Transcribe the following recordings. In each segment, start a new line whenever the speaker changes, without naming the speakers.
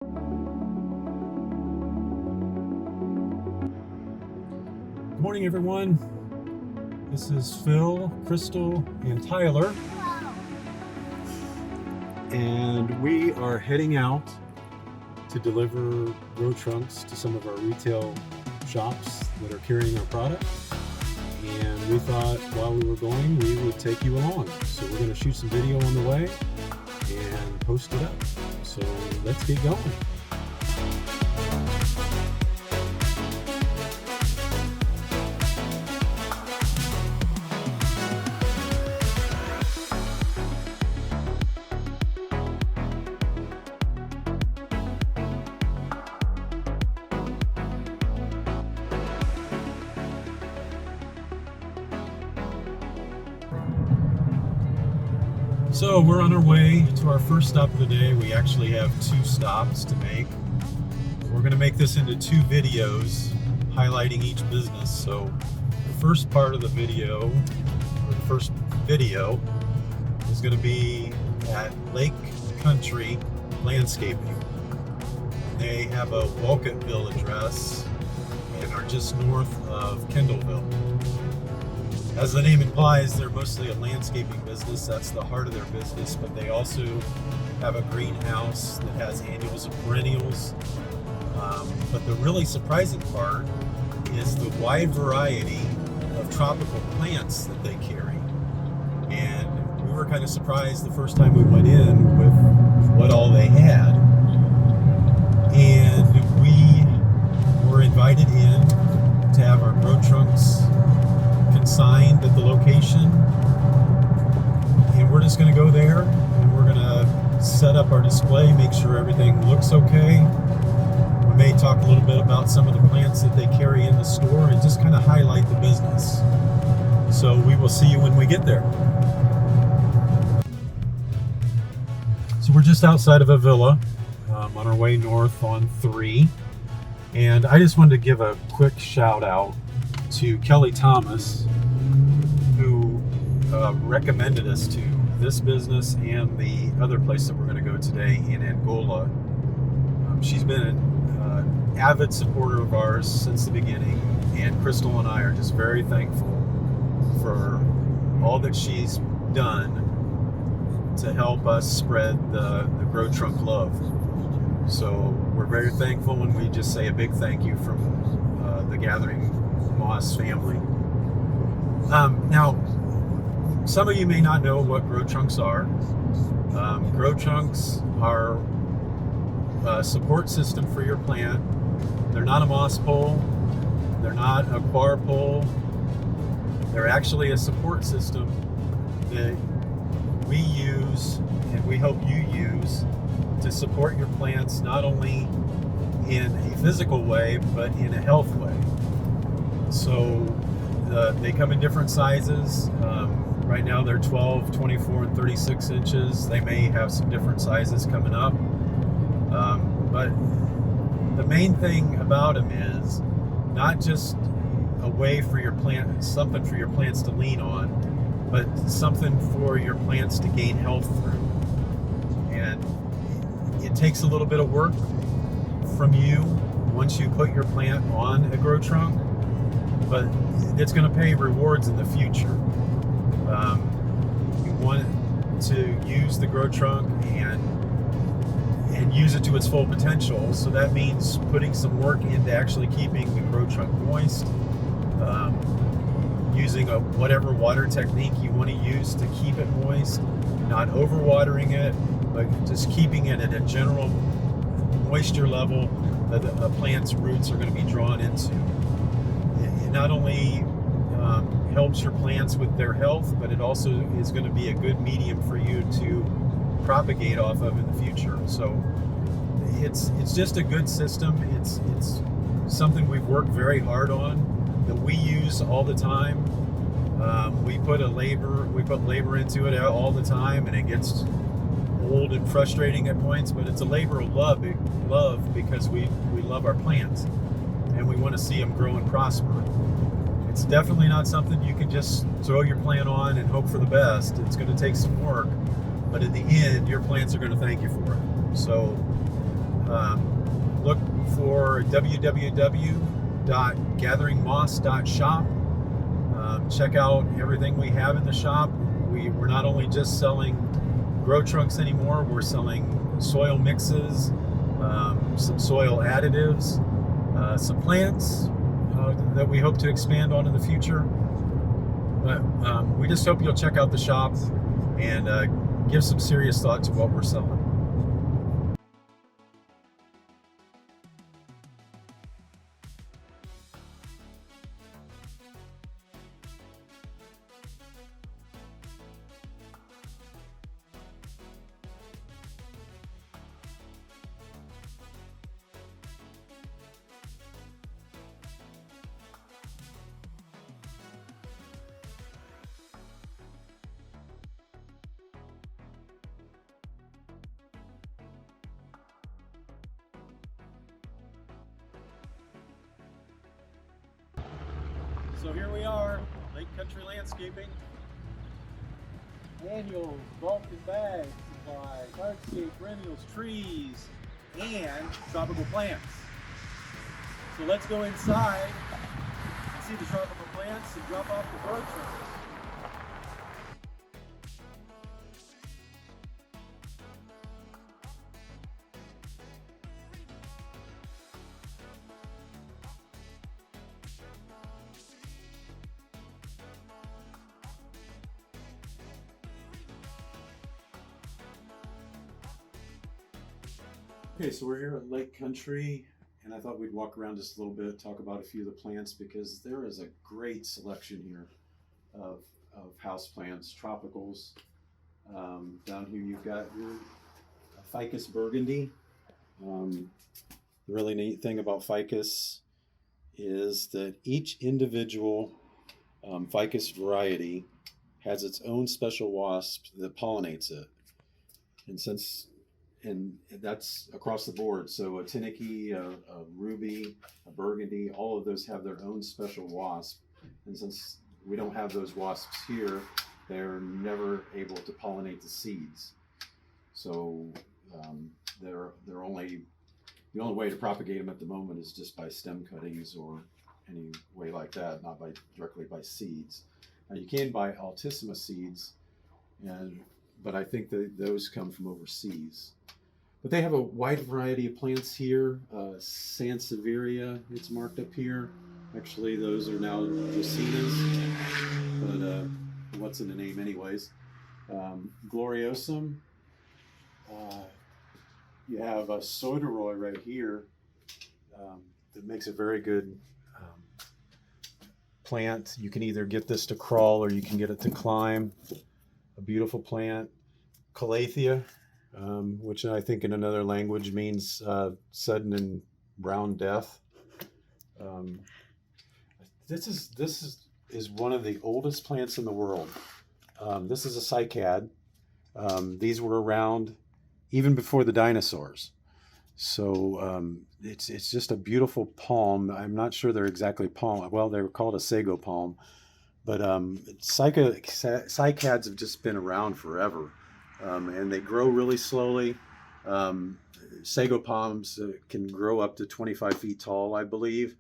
Good morning, everyone. This is Phil, Crystal, and Tyler, and we are heading out to deliver grow trunks to some of our retail shops that are carrying our product. And we thought while we were going, we would take you along. So we're going to shoot some video on the way and post it up. So let's get going. So we're on our way to our first stop of the day. We actually have 2 stops to make. We're going to make this into 2 videos highlighting each business. So the first part of the video, or the first video, is going to be at Lake Country Landscaping. They have a Wolcottville address and are just north of Kendallville. As the name implies, they're mostly a landscaping business. That's the heart of their business, but they also have a greenhouse that has annuals and perennials. But the really surprising part is the wide variety of tropical plants that they carry. And we were kind of surprised the first time we went in with what all they had. And we were invited in to have our grow trunks consigned at the location, and we're just going to go there and we're going to set up our display, make sure everything looks okay. We may talk a little bit about some of the plants that they carry in the store and just kind of highlight the business. So we will see you when we get there. So we're just outside of Avila, on our way north on 3, and I just wanted to give a quick shout out to Kelly Thomas, who recommended us to this business and the other place that we're going to go today in Angola. She's been an avid supporter of ours since the beginning, and Crystal and I are just very thankful for all that she's done to help us spread the Grow Trunk love. So we're very thankful, and we just say a big thank you from the Gathering Moss family. Now, some of you may not know what grow trunks are. Grow trunks are a support system for your plant. They're not a moss pole. They're not a bar pole. They're actually a support system that we use and we hope you use to support your plants not only in a physical way but in a health way. So they come in different sizes. Right now they're 12, 24, and 36 inches. They may have some different sizes coming up. But the main thing about them is not just a way for your plant, something for your plants to lean on, but something for your plants to gain health through. And it takes a little bit of work from you once you put your plant on a grow trunk, but it's going to pay rewards in the future. You want to use the grow trunk and use it to its full potential. So that means putting some work into actually keeping the grow trunk moist, using whatever water technique you want to use to keep it moist, not overwatering it, but just keeping it at a general moisture level that a plant's roots are going to be drawn into. It not only helps your plants with their health, but it also is going to be a good medium for you to propagate off of in the future. So it's just a good system. It's something we've worked very hard on, that we use all the time. We put labor into it all the time, and it gets old and frustrating at points, but it's a labor of love because we love our plants and we want to see them grow and prosper. It's definitely not something you can just throw your plant on and hope for the best. It's going to take some work, but in the end, your plants are going to thank you for it. So Look for www.gatheringmoss.shop. Check out everything we have in the shop. We're not only just selling grow trunks anymore, we're selling soil mixes, some soil additives, some plants that we hope to expand on in the future. But we just hope you'll check out the shop and give some serious thought to what we're selling. So here we are, Lake Country Landscaping. Annuals, bulk and bag supply, hardscape, perennials, trees, and tropical plants. So let's go inside and see the tropical plants and drop off the grow trunks. Okay, so we're here at Lake Country, and I thought we'd walk around just a little bit, talk about a few of the plants, because there is a great selection here of house plants, tropicals. Down here you've got your Ficus burgundy. The really neat thing about Ficus is that each individual Ficus variety has its own special wasp that pollinates it. And that's across the board. So a Tinicky, a Ruby, a Burgundy, all of those have their own special wasp. And since we don't have those wasps here, they're never able to pollinate the seeds. So the only way to propagate them at the moment is just by stem cuttings or any way like that, not directly by seeds. Now you can buy Altissima seeds, but I think that those come from overseas. But they have a wide variety of plants here. Sansevieria, it's marked up here. Actually, those are now Dracaenas, but what's in the name anyways? Gloriosum. You have a Soderoy right here that makes a very good plant. You can either get this to crawl or you can get it to climb. A beautiful plant. Calathea, which I think in another language means sudden and brown death. This is one of the oldest plants in the world. This is a cycad. These were around even before the dinosaurs. So it's just a beautiful palm. I'm not sure they're exactly palm. Well, they were called a sago palm, but cycads have just been around forever. And they grow really slowly. Sago palms can grow up to 25 feet tall, I believe.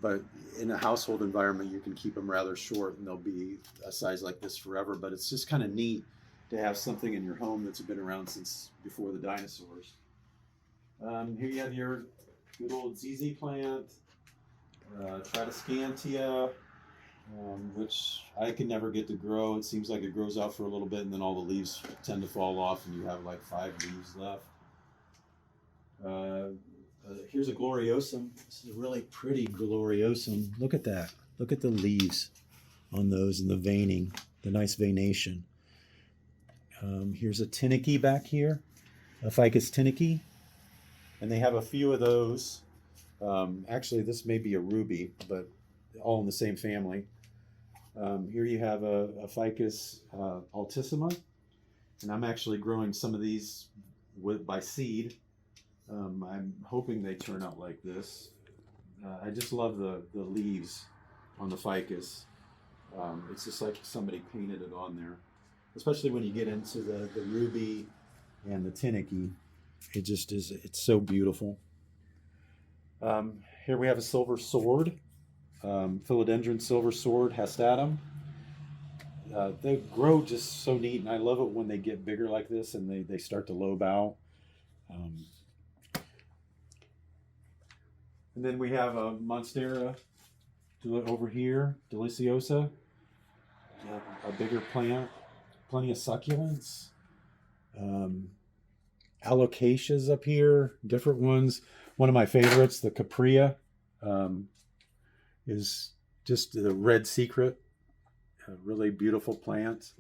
But in a household environment, you can keep them rather short and they'll be a size like this forever. But it's just kind of neat to have something in your home that's been around since before the dinosaurs. Here you have your good old ZZ plant, Tradescantia, which I can never get to grow. It seems like it grows out for a little bit and then all the leaves tend to fall off and you have like 5 leaves left. Here's a Gloriosum. This is a really pretty Gloriosum. Look at that. Look at the leaves on those and the veining, the nice veination. Here's a Tinicky back here, a Ficus Tinicky. And they have a few of those. Actually, this may be a Ruby, but all in the same family. Here you have a Ficus Altissima, and I'm actually growing some of these by seed. I'm hoping they turn out like this. I just love the leaves on the Ficus. It's just like somebody painted it on there, especially when you get into the Ruby and the Tinicky. It just is, it's so beautiful. Here we have a silver sword, philodendron silver sword hastatum. They grow just so neat, and I love it when they get bigger like this and they start to lobe out. Um, and then we have a Monstera over here, deliciosa, a bigger plant, plenty of succulents. Alocasias up here, different ones. One of my favorites, the Capria, is just the red secret, a really beautiful plant.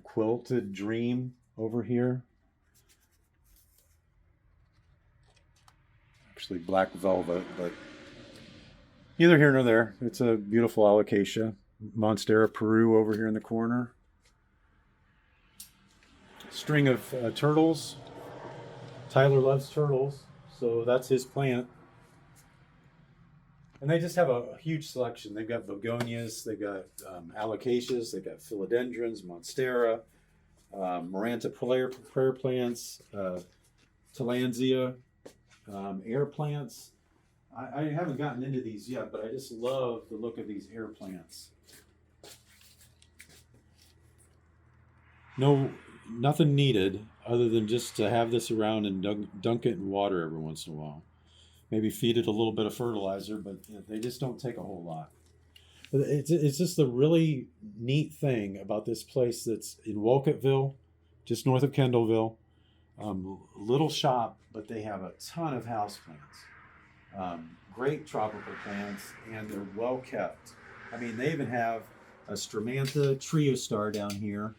Quilted Dream over here. Actually black velvet, but neither here nor there. It's a beautiful alocasia. Monstera Peru over here in the corner. String of turtles. Tyler loves turtles, so that's his plant. And they just have a huge selection. They've got begonias, they've got alocasias, they've got philodendrons, monstera, Maranta prayer plants, tillandsia, air plants. I haven't gotten into these yet, but I just love the look of these air plants. Nothing needed other than just to have this around and dunk it in water every once in a while. Maybe feed it a little bit of fertilizer, but they just don't take a whole lot. It's just a really neat thing about this place that's in Wolcottville, just north of Kendallville. Little shop, but they have a ton of houseplants. Great tropical plants, and they're well kept. I mean, they even have a Stramantha Triostar down here.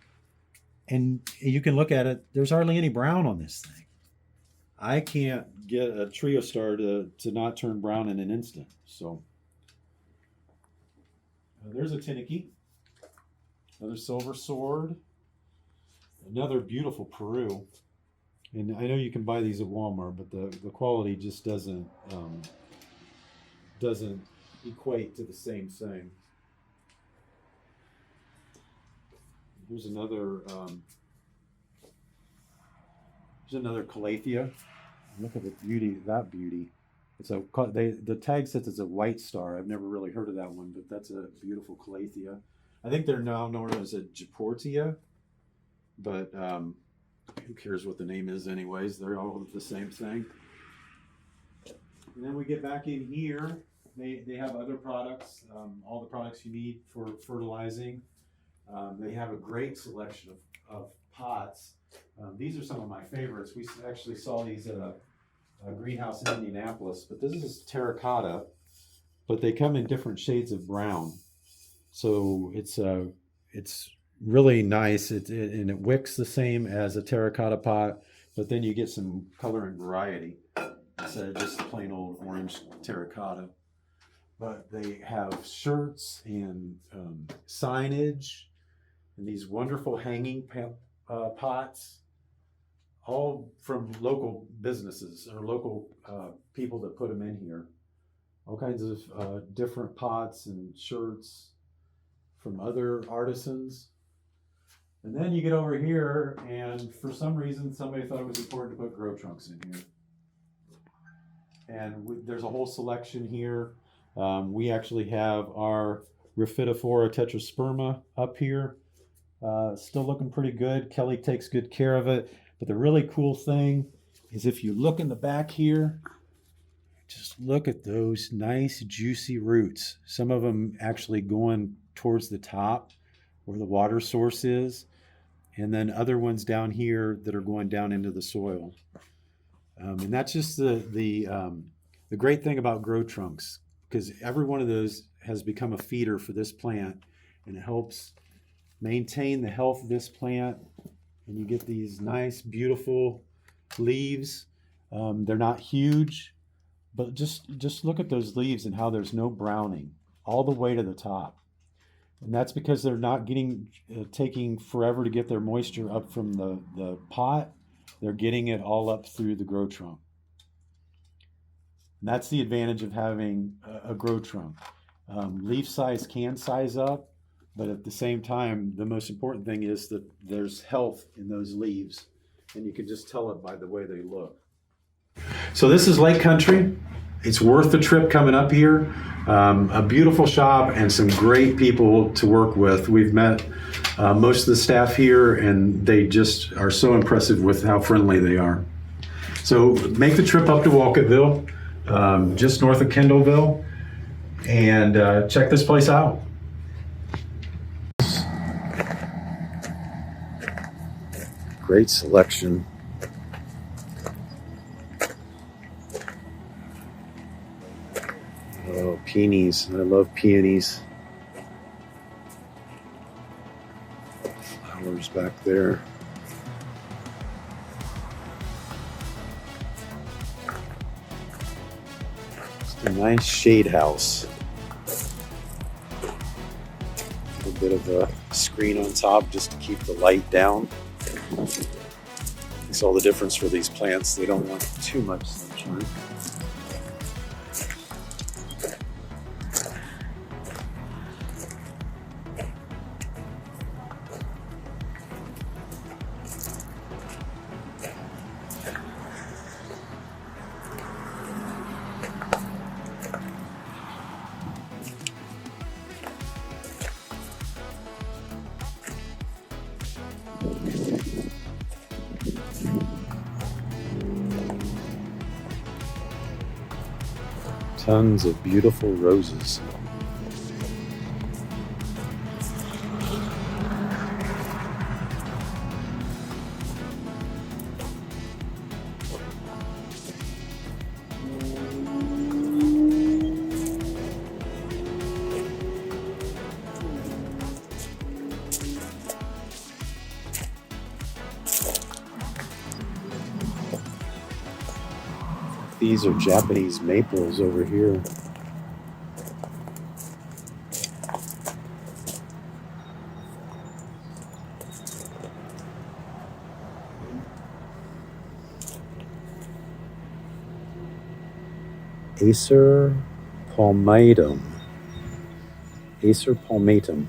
And you can look at it, there's hardly any brown on this thing. I can't get a Triostar to not turn brown in an instant. So there's a Tinicky, another silver sword, another beautiful Peru. And I know you can buy these at Walmart, but the quality just doesn't equate to the same thing. Here's another Calathea. Look at the beauty, that beauty. The tag says it's a white star. I've never really heard of that one, but that's a beautiful Calathea. I think they're now known as a Japortia, but who cares what the name is anyways? They're all the same thing. And then we get back in here. They have other products, all the products you need for fertilizing. They have a great selection of pots. These are some of my favorites. We actually saw these at a greenhouse in Indianapolis, but this is terracotta, but they come in different shades of brown. So it's really nice. And it wicks the same as a terracotta pot, but then you get some color and variety instead of just plain old orange terracotta. But they have shirts and signage and these wonderful hanging pots, all from local businesses or local people that put them in here. All kinds of different pots and shirts from other artisans. And then you get over here, and for some reason, somebody thought it was important to put grow trunks in here. And there's a whole selection here. We actually have our Rhaphidophora tetrasperma up here. Still looking pretty good. Kelly takes good care of it. But the really cool thing is if you look in the back here, just look at those nice juicy roots. Some of them actually going towards the top where the water source is. And then other ones down here that are going down into the soil. And that's just the great thing about grow trunks, because every one of those has become a feeder for this plant, and it helps maintain the health of this plant. And you get these nice, beautiful leaves. They're not huge, but just look at those leaves and how there's no browning all the way to the top. And that's because they're not taking forever to get their moisture up from the pot. They're getting it all up through the grow trunk. And that's the advantage of having a grow trunk. Leaf size can size up, but at the same time, the most important thing is that there's health in those leaves. and you can just tell it by the way they look. So this is Lake Country. It's worth the trip coming up here. A beautiful shop and some great people to work with. We've met most of the staff here, and they just are so impressive with how friendly they are. So make the trip up to Walketville, just north of Kendallville, and check this place out. Great selection. Oh, peonies. I love peonies. Flowers back there. Just a nice shade house. A little bit of a screen on top just to keep the light down. Makes all the difference for these plants. They don't want too much sunshine. Tons of beautiful roses. These are Japanese maples over here. Acer palmatum. Acer palmatum.